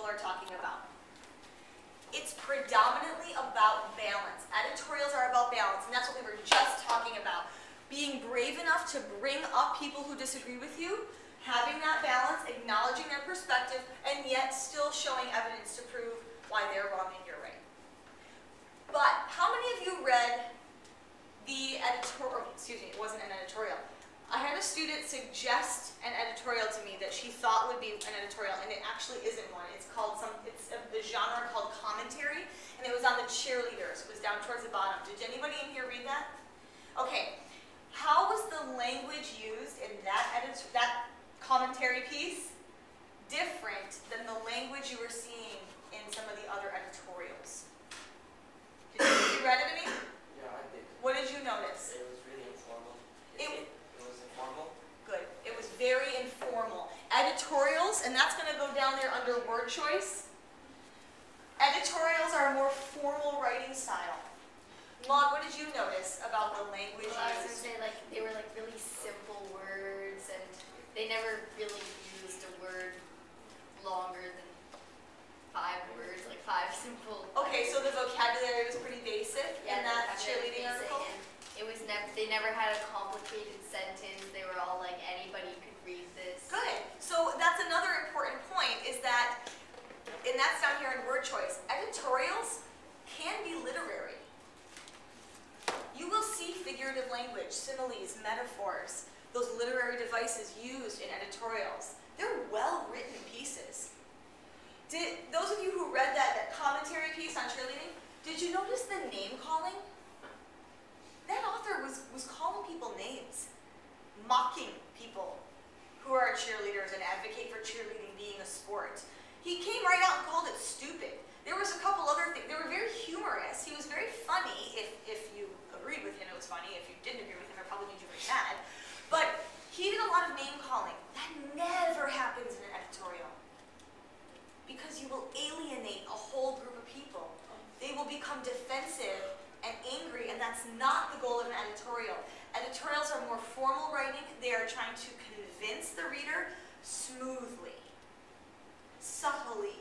are talking about. It's predominantly about balance. Editorials are about balance, and that's what we were just talking about. Being brave enough to bring up people who disagree with you, having that balance, acknowledging their perspective, and yet still showing evidence to prove why they're wrong and you're right. But how many of you read the editorial, excuse me, it wasn't an editorial. I had a student suggest an editorial to me that she thought would be an editorial, and it actually isn't one. It's called it's a genre called commentary, and it was on the cheerleaders. It was down towards the bottom. Did anybody in here read that? Okay. How was the language used in that commentary piece different than the language you were seeing in some of the other editorials? Did you read it any? Yeah, I did. What did you notice? It was really informal. It was informal? Good. It was very informal. Editorials, and that's going to go down there under word choice. Editorials are a more formal writing style. Maud, what did you notice about the language Well, I was used? going to say, they were really simple words, and they never really used a word longer than 5 words, 5 simple. Okay, so the vocabulary was pretty basic in that cheerleading basic, article? and it was they never had a complicated sentence. They were all anybody could read this. Good. So that's another important point, is that, and that's down here in word choice, editorials can be literary. You will see figurative language, similes, metaphors, those literary devices used in editorials. They're well-written pieces. Those of you who read that commentary piece on cheerleading, did you notice the name calling? That author was calling people names, mocking people who are cheerleaders and advocate for cheerleading being a sport. He came right out and called it stupid. There was a couple other things. They were very humorous. He was very funny. If you agreed with him, it was funny. If you didn't agree with him, it probably made you very mad. But he did a lot of name calling. That never happens in an editorial, because you will alienate a whole group of people. They will become defensive and angry, and that's not the goal of an editorial. Editorials are more formal writing. They are trying to convince the reader smoothly, subtly,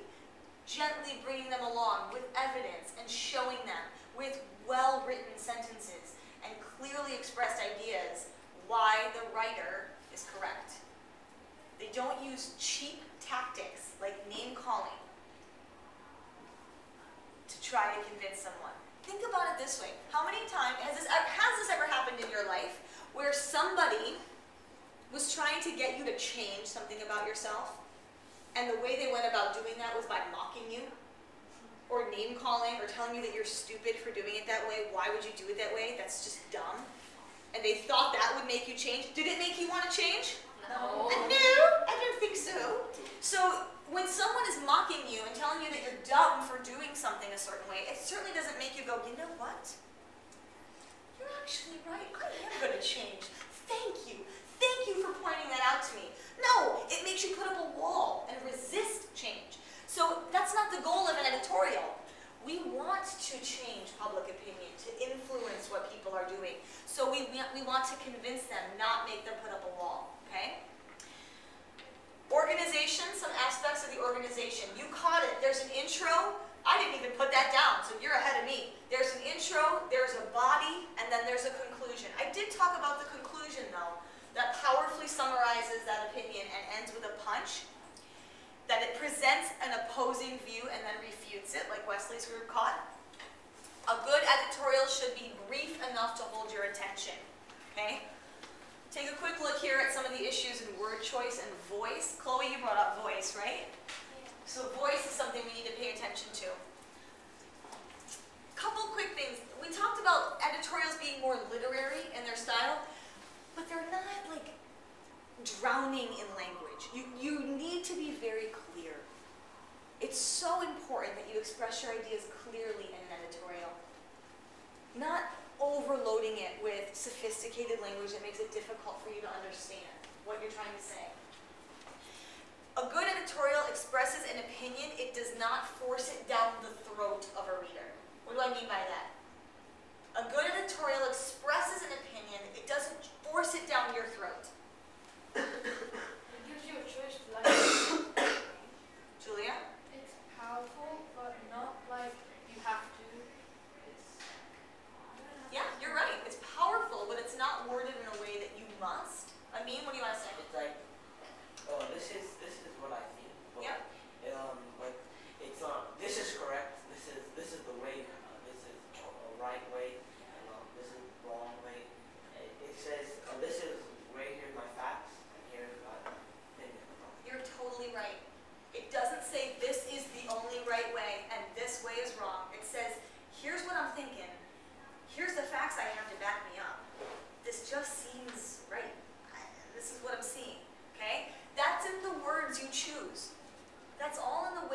gently bringing them along with evidence and showing them with well-written sentences and clearly expressed ideas why the writer is correct. They don't use cheap tactics like name calling to try to convince someone. Think about it this way. How many times has this ever happened in your life where somebody was trying to get you to change something about yourself, and the way they went about doing that was by mocking you, or name calling, or telling you that you're stupid for doing it that way? Why would you do it that way? That's just dumb. And they thought that would make you change. Did it make you want to change? No. No, I don't think so. So when someone is mocking you and telling you that you're dumb for doing something a certain way, it certainly doesn't make you go, you know what? You're actually right. I am going to change. Thank you. Thank you for pointing that out to me. No, it makes you put up a wall and resist change. So that's not the goal of an editorial. We want to change public opinion, to influence what people are doing. So we want to convince them, not make them put up a wall, okay? Organization, some aspects of the organization. You caught it. There's an intro. I didn't even put that down, so you're ahead of me. There's an intro, there's a body, and then there's a conclusion. I did talk about the conclusion, though, that powerfully summarizes that opinion and ends with a punch, that it presents an opposing view and then refutes it, like Wesley's group caught. A good editorial should be brief enough to hold your attention, okay? Take a quick look here at some of the issues in word choice and voice. Chloe, you brought up voice, right? Yeah. So voice is something we need to pay attention to. Couple quick things. We talked about editorials being more literary in their style, but they're not drowning in language. You need to be very clear. It's so important that you express your ideas clearly in an editorial. Not overloading it with sophisticated language that makes it difficult for you to understand what you're trying to say. A good editorial expresses an opinion. It does not force it down the throat of a reader. What do I mean by that? A good editorial expresses an opinion. It doesn't force it down your throat. It gives you a choice to like it. Julia? It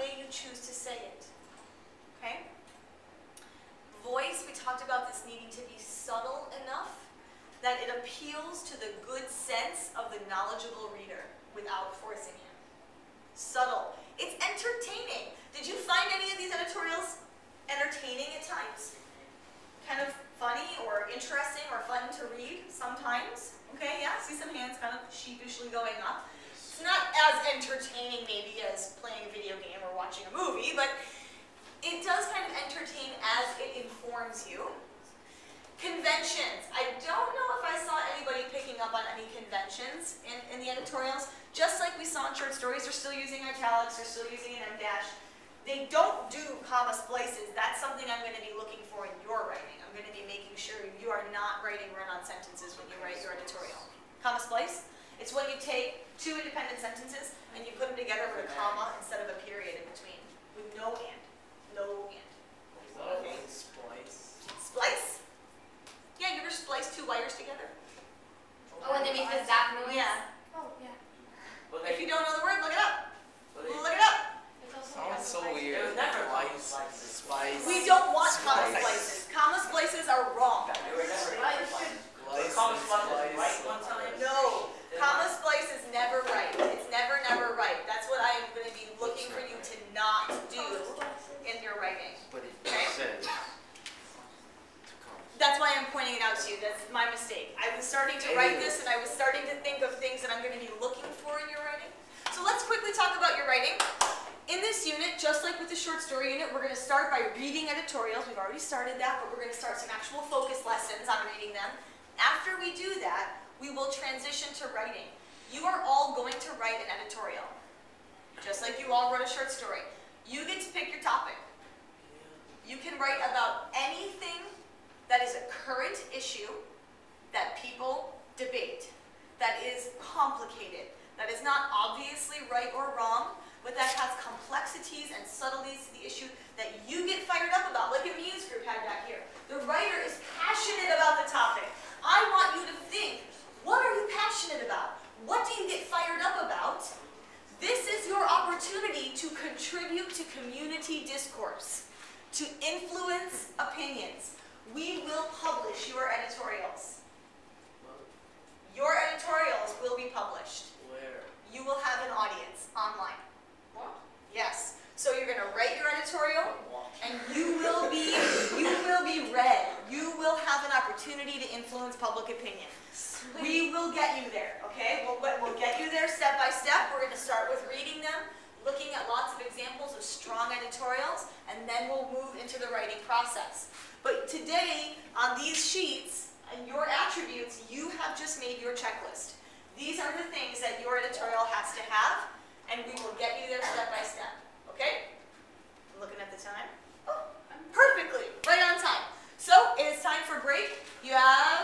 way you choose to say it. Okay? Voice, we talked about this needing to be subtle enough that it appeals to the good sense of the knowledgeable reader without forcing him. Subtle. It's entertaining. Did you find any of these editorials entertaining at times? Kind of funny or interesting or fun to read sometimes? Okay, yeah, see some hands kind of sheepishly going up. It's not as entertaining maybe as playing a video game or watching a movie, but it does kind of entertain as it informs you. Conventions. I don't know if I saw anybody picking up on any conventions in the editorials. Just like we saw in short stories, they're still using italics, they're still using an M-dash. They don't do comma splices. That's something I'm going to be looking for in your writing. I'm going to be making sure you are not writing run-on sentences when you write your editorial. Comma splice? It's when you take two independent sentences and you put them together with a comma instead of a period in between. With no and. No and. Okay. Splice. Splice? Yeah, you ever splice two wires together? Oh, and they make the zap noise? Yeah. Oh, yeah. Well, If you don't know the word, look it up. well, Look it up. It's also Sounds so It weird. was never Splice. Splice. We don't want comma Splice. splices. Comma splices are wrong. They were never Splice. They called splice right one time. No. Comma splice is never right. It's never right. That's what I am going to be looking for you to not do in your writing. But it Okay. says. That's why I'm pointing it out to you. That's my mistake. I was starting to write this and I was starting to think of things that I'm going to be looking for in your writing. So let's quickly talk about your writing. In this unit, just like with the short story unit, we're going to start by reading editorials. We've already started that, but we're going to start some actual focus lessons on reading them. After we do that, we will transition to writing. You are all going to write an editorial, just like you all wrote a short story. You get to pick your topic. You can write about anything that is a current issue that people debate, that is complicated, that is not obviously right or wrong, but that has complexities and subtleties to the issue that you get fired up about, like Amin's group had back here. The writer is passionate about the topic. I want you to think, what are you passionate about? What do you get fired up about? This is your opportunity to contribute to community discourse, to influence opinions. We will publish your editorials. Your editorials will be published. Where? You will have an audience online. What? Yes. So you're going to write your editorial, and you will be read. You will have an opportunity to influence public opinion. We will get you there, okay? We'll get you there step by step. We're going to start with reading them, looking at lots of examples of strong editorials, and then we'll move into the writing process. But today, on these sheets, and your attributes, you have just made your checklist. These are the things that your editorial has to have, and we will get you there step by step. Okay? I'm looking at the time. Oh, perfectly, right on time. So, it is time for break. You have